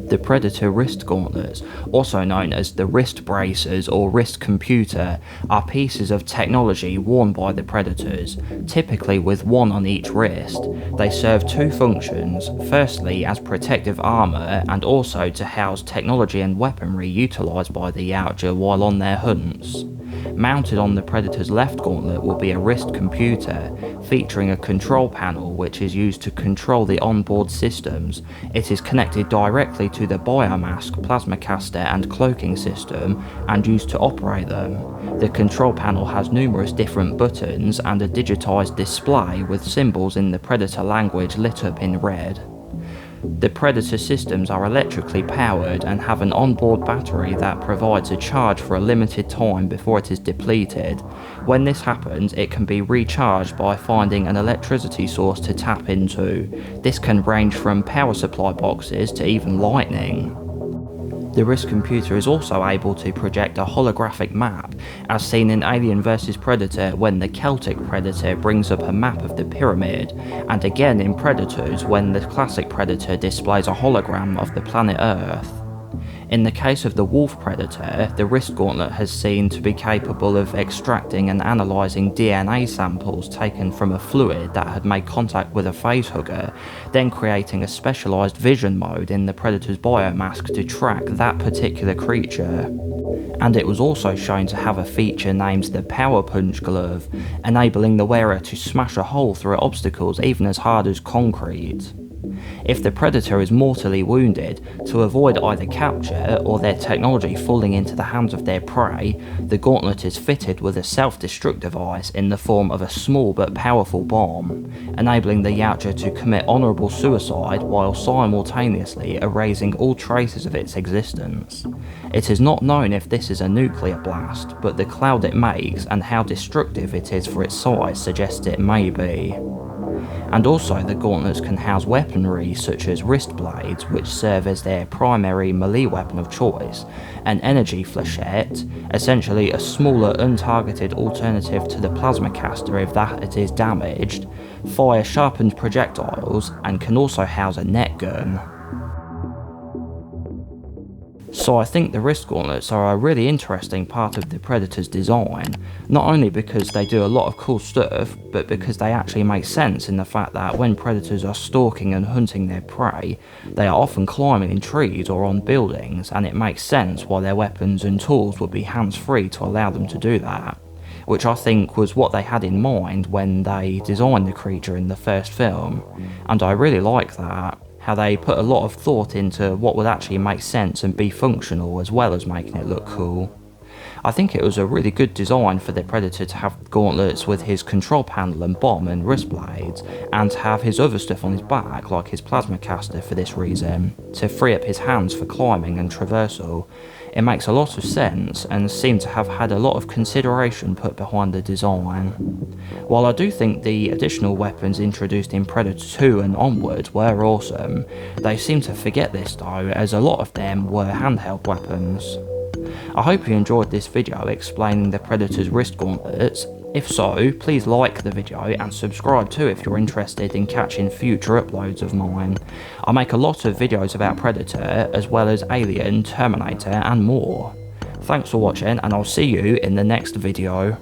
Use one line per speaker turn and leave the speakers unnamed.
The Predator Wrist Gauntlets, also known as the wrist bracers or wrist computer, are pieces of technology worn by the predators, typically with one on each wrist. They serve two functions, firstly as protective armour and also to house technology and weaponry utilised by the Yautja while on their hunts. Mounted on the Predator's left gauntlet will be a wrist computer, featuring a control panel which is used to control the onboard systems. It is connected directly to the biomask, plasma caster and cloaking system and used to operate them. The control panel has numerous different buttons and a digitised display with symbols in the Predator language lit up in red. The Predator systems are electrically powered and have an onboard battery that provides a charge for a limited time before it is depleted. When this happens, it can be recharged by finding an electricity source to tap into. This can range from power supply boxes to even lightning. The wrist computer is also able to project a holographic map, as seen in Alien vs Predator when the Celtic Predator brings up a map of the pyramid, and again in Predators when the classic Predator displays a hologram of the planet Earth. In the case of the wolf predator, the wrist gauntlet has seen to be capable of extracting and analysing DNA samples taken from a fluid that had made contact with a facehugger, then creating a specialised vision mode in the predator's biomask to track that particular creature. And it was also shown to have a feature named the Power Punch Glove, enabling the wearer to smash a hole through obstacles even as hard as concrete. If the predator is mortally wounded, to avoid either capture or their technology falling into the hands of their prey, the gauntlet is fitted with a self-destruct device in the form of a small but powerful bomb, enabling the Yautja to commit honourable suicide while simultaneously erasing all traces of its existence. It is not known if this is a nuclear blast, but the cloud it makes and how destructive it is for its size suggests it may be. And also the gauntlets can house weaponry such as wrist blades, which serve as their primary melee weapon of choice, an energy flechette, essentially a smaller untargeted alternative to the plasma caster if that is damaged, fire sharpened projectiles, and can also house a net gun. So I think the wrist gauntlets are a really interesting part of the Predator's design, not only because they do a lot of cool stuff, but because they actually make sense in the fact that when predators are stalking and hunting their prey, they are often climbing in trees or on buildings, and it makes sense why their weapons and tools would be hands-free to allow them to do that, which I think was what they had in mind when they designed the creature in the first film, and I really like that. How they put a lot of thought into what would actually make sense and be functional as well as making it look cool. I think it was a really good design for the Predator to have gauntlets with his control panel and bomb and wrist blades, and to have his other stuff on his back like his plasma caster for this reason, to free up his hands for climbing and traversal. It makes a lot of sense and seemed to have had a lot of consideration put behind the design. While I do think the additional weapons introduced in Predator 2 and onwards were awesome, they seem to forget this though, as a lot of them were handheld weapons. I hope you enjoyed this video explaining the Predator's wrist gauntlets. If so, please like the video and subscribe too if you're interested in catching future uploads of mine. I make a lot of videos about Predator, as well as Alien, Terminator and more. Thanks for watching, and I'll see you in the next video.